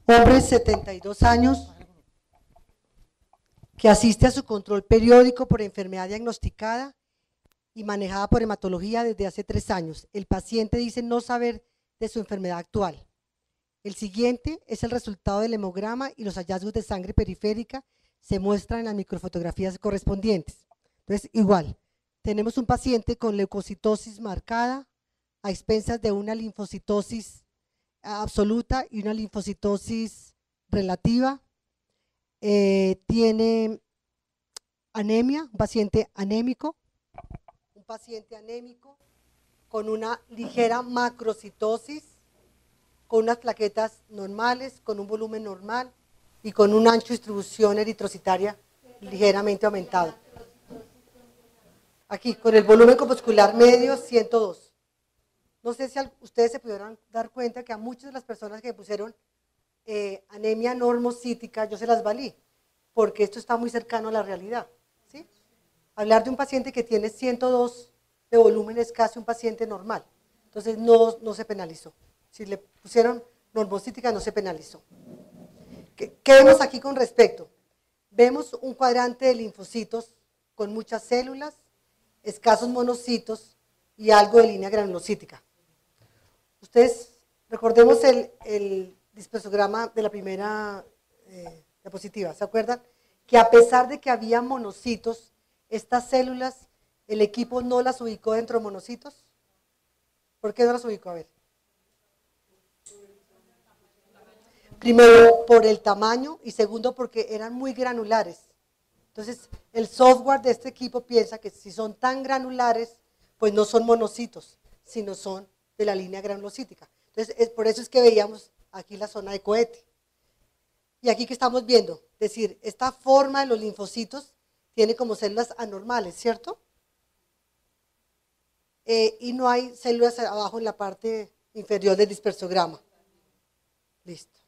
Hombre de 72 años que asiste a su control periódico por enfermedad diagnosticada y manejada por hematología desde hace 3 años. El paciente dice no saber de su enfermedad actual. El siguiente es el resultado del hemograma y los hallazgos de sangre periférica se muestran en las microfotografías correspondientes. Entonces, igual, tenemos un paciente con leucocitosis marcada a expensas de una linfocitosis absoluta y una linfocitosis relativa. Tiene anemia, un paciente anémico con una ligera macrocitosis, con unas plaquetas normales, con un volumen normal y con un ancho de distribución eritrocitaria ligeramente aumentado. Aquí, con el volumen corpuscular medio, 102. No sé si ustedes se pudieran dar cuenta que a muchas de las personas que me pusieron anemia normocítica, yo se las valí, porque esto está muy cercano a la realidad. ¿Sí? Hablar de un paciente que tiene 102 de volumen es casi un paciente normal, entonces no se penalizó. Si le pusieron normocítica, no se penalizó. ¿Qué vemos aquí con respecto? Vemos un cuadrante de linfocitos con muchas células, escasos monocitos y algo de línea granulocítica. Ustedes, recordemos el dispersograma de la primera diapositiva, ¿se acuerdan? Que a pesar de que había monocitos, estas células, el equipo no las ubicó dentro de monocitos. ¿Por qué no las ubicó? A ver. Primero, por el tamaño y segundo, porque eran muy granulares. Entonces, el software de este equipo piensa que si son tan granulares, pues no son monocitos, sino son de la línea granulocítica. Entonces, por eso es que veíamos aquí la zona de cohete. Y aquí que estamos viendo, es decir, esta forma de los linfocitos tiene como células anormales, ¿cierto? Y no hay células abajo en la parte inferior del dispersograma. Listo.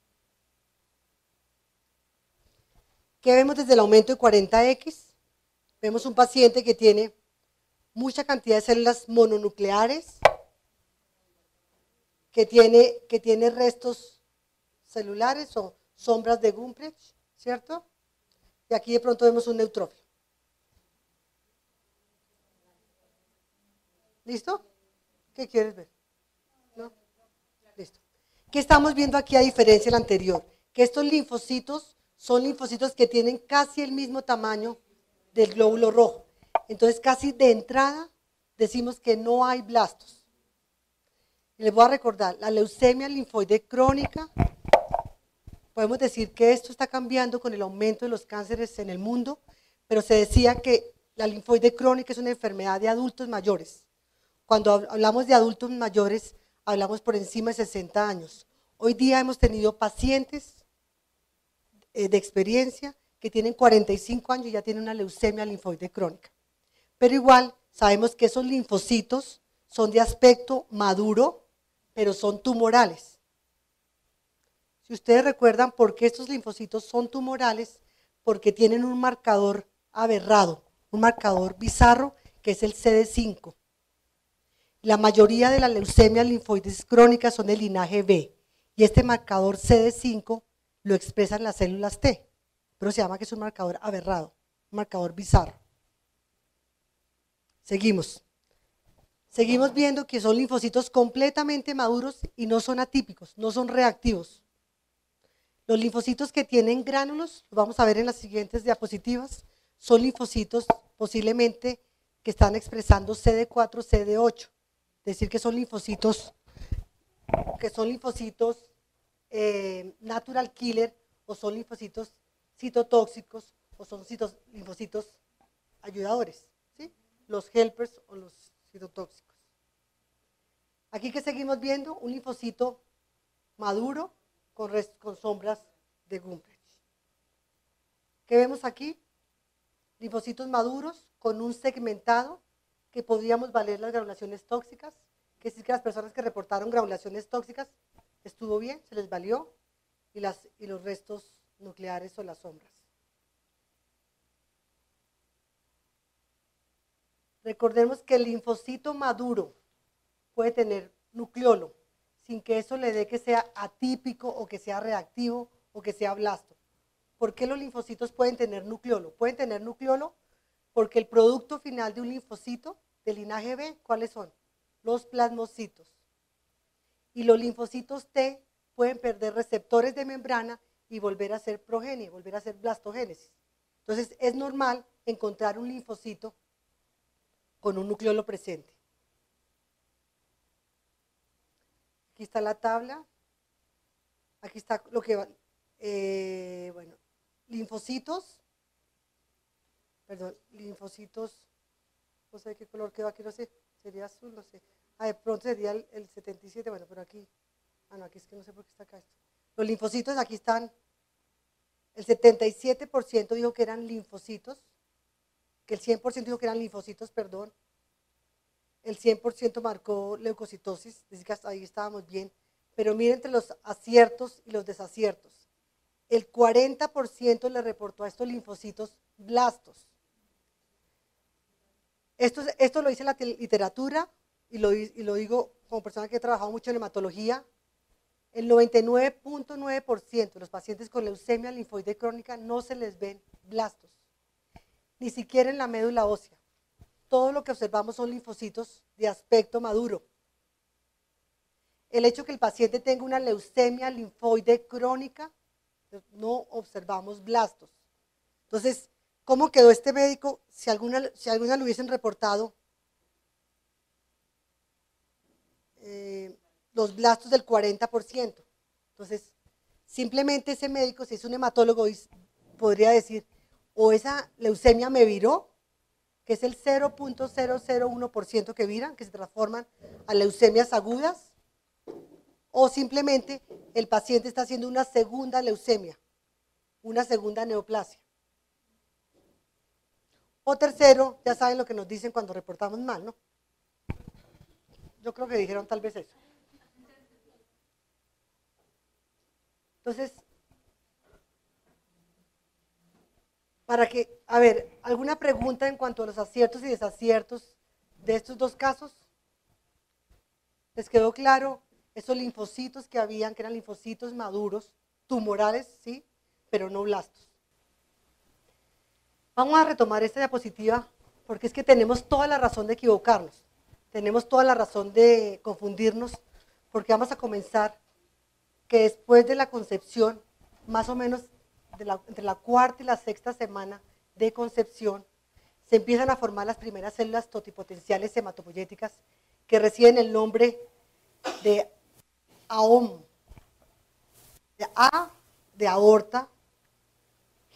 ¿Qué vemos desde el aumento de 40X? Vemos un paciente que tiene mucha cantidad de células mononucleares, que tiene restos celulares o sombras de Gumprecht, ¿cierto? Y aquí de pronto vemos un neutrófilo. ¿Listo? ¿Qué quieres ver? ¿No? Listo. ¿Qué estamos viendo aquí a diferencia del anterior? Que estos linfocitos son linfocitos que tienen casi el mismo tamaño del glóbulo rojo. Entonces, casi de entrada decimos que no hay blastos. Les voy a recordar, la leucemia linfoide crónica, podemos decir que esto está cambiando con el aumento de los cánceres en el mundo, pero se decía que la linfoide crónica es una enfermedad de adultos mayores. Cuando hablamos de adultos mayores, hablamos por encima de 60 años. Hoy día hemos tenido pacientes de experiencia que tienen 45 años y ya tienen una leucemia linfoide crónica. Pero igual sabemos que esos linfocitos son de aspecto maduro, pero son tumorales. Si ustedes recuerdan por qué estos linfocitos son tumorales, porque tienen un marcador aberrado, un marcador bizarro, que es el CD5. La mayoría de las leucemias linfoides crónicas son del linaje B, y este marcador CD5 lo expresan las células T, pero se llama que es un marcador aberrado, un marcador bizarro. Seguimos viendo que son linfocitos completamente maduros y no son atípicos, no son reactivos. Los linfocitos que tienen gránulos, los vamos a ver en las siguientes diapositivas, son linfocitos posiblemente que están expresando CD4, CD8, es decir, que son linfocitos natural killer, o son linfocitos citotóxicos, o son linfocitos ayudadores, ¿sí? Los helpers o los citotóxicos. Aquí que seguimos viendo un linfocito maduro con sombras de Gumprecht. ¿Qué vemos aquí? Linfocitos maduros con un segmentado que podríamos valer las granulaciones tóxicas, que es decir que las personas que reportaron granulaciones tóxicas estuvo bien, se les valió, y los restos nucleares o las sombras. Recordemos que el linfocito maduro puede tener nucleolo, sin que eso le dé que sea atípico o que sea reactivo o que sea blasto. ¿Por qué los linfocitos pueden tener nucleolo? Pueden tener nucleolo porque el producto final de un linfocito del linaje B, ¿cuáles son? Los plasmocitos. Y los linfocitos T pueden perder receptores de membrana y volver a ser progenie, volver a ser blastogénesis. Entonces es normal encontrar un linfocito con un nucleolo presente. Aquí está la tabla. Aquí está lo que va. Bueno, linfocitos. Perdón, linfocitos. No sé qué color quedó aquí, no sé. Sería azul, no sé. De pronto sería el 77, bueno, pero aquí. No, aquí es que no sé por qué está acá esto. Los linfocitos aquí están. El 77% dijo que eran linfocitos. Que el 100% dijo que eran linfocitos, perdón. El 100% marcó leucocitosis, es que hasta ahí estábamos bien. Pero miren entre los aciertos y los desaciertos. El 40% le reportó a estos linfocitos blastos. Esto lo dice la literatura y lo digo como persona que he trabajado mucho en hematología. El 99.9% de los pacientes con leucemia linfoide crónica no se les ven blastos, ni siquiera en la médula ósea. Todo lo que observamos son linfocitos de aspecto maduro. El hecho que el paciente tenga una leucemia linfoide crónica, no observamos blastos. Entonces, ¿cómo quedó este médico? Si alguna lo hubiesen reportado, los blastos del 40%. Entonces, simplemente ese médico, si es un hematólogo, podría decir, o esa leucemia me viró, que es el 0.001% que viran, que se transforman a leucemias agudas, o simplemente el paciente está haciendo una segunda leucemia, una segunda neoplasia. O tercero, ya saben lo que nos dicen cuando reportamos mal, ¿no? Yo creo que dijeron tal vez eso. Entonces, a ver, ¿alguna pregunta en cuanto a los aciertos y desaciertos de estos dos casos? ¿Les quedó claro? Esos linfocitos que habían, que eran linfocitos maduros, tumorales, sí, pero no blastos. Vamos a retomar esta diapositiva porque es que tenemos toda la razón de equivocarnos, tenemos toda la razón de confundirnos, porque vamos a comenzar que después de la concepción, más o menos entre la cuarta y la sexta semana de concepción, se empiezan a formar las primeras células totipotenciales hematopoyéticas que reciben el nombre de AOM, de A de aorta,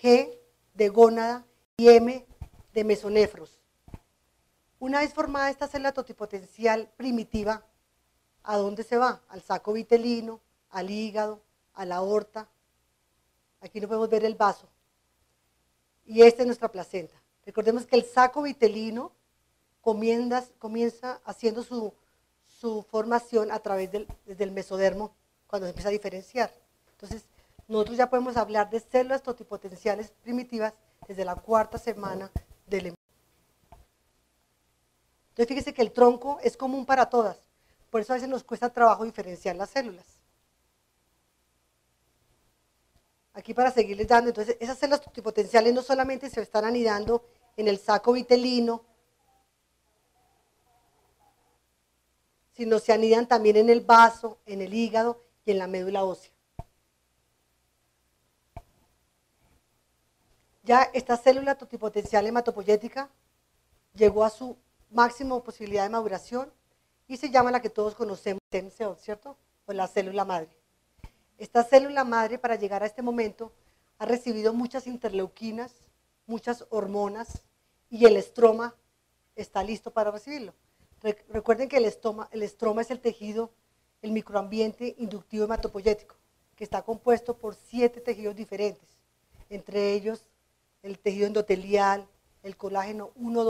G de gónada y M de mesonefros. Una vez formada esta célula totipotencial primitiva, ¿a dónde se va? Al saco vitelino, al hígado, a la aorta. Aquí no podemos ver el vaso. Y esta es nuestra placenta. Recordemos que el saco vitelino comienza haciendo su formación a través desde el mesodermo, cuando se empieza a diferenciar. Entonces, nosotros ya podemos hablar de células totipotenciales primitivas desde la cuarta semana del embarazo. Entonces, fíjese que el tronco es común para todas. Por eso a veces nos cuesta trabajo diferenciar las células. Aquí para seguirles dando, entonces esas células totipotenciales no solamente se están anidando en el saco vitelino, sino se anidan también en el vaso, en el hígado y en la médula ósea. Ya esta célula totipotencial hematopoyética llegó a su máxima posibilidad de maduración y se llama la que todos conocemos, stem cell, ¿cierto? O la célula madre. Esta célula madre, para llegar a este momento, ha recibido muchas interleuquinas, muchas hormonas, y el estroma está listo para recibirlo. Recuerden que el estroma es el tejido, el microambiente inductivo hematopoyético, que está compuesto por 7 tejidos diferentes, entre ellos el tejido endotelial, el colágeno 1, 2,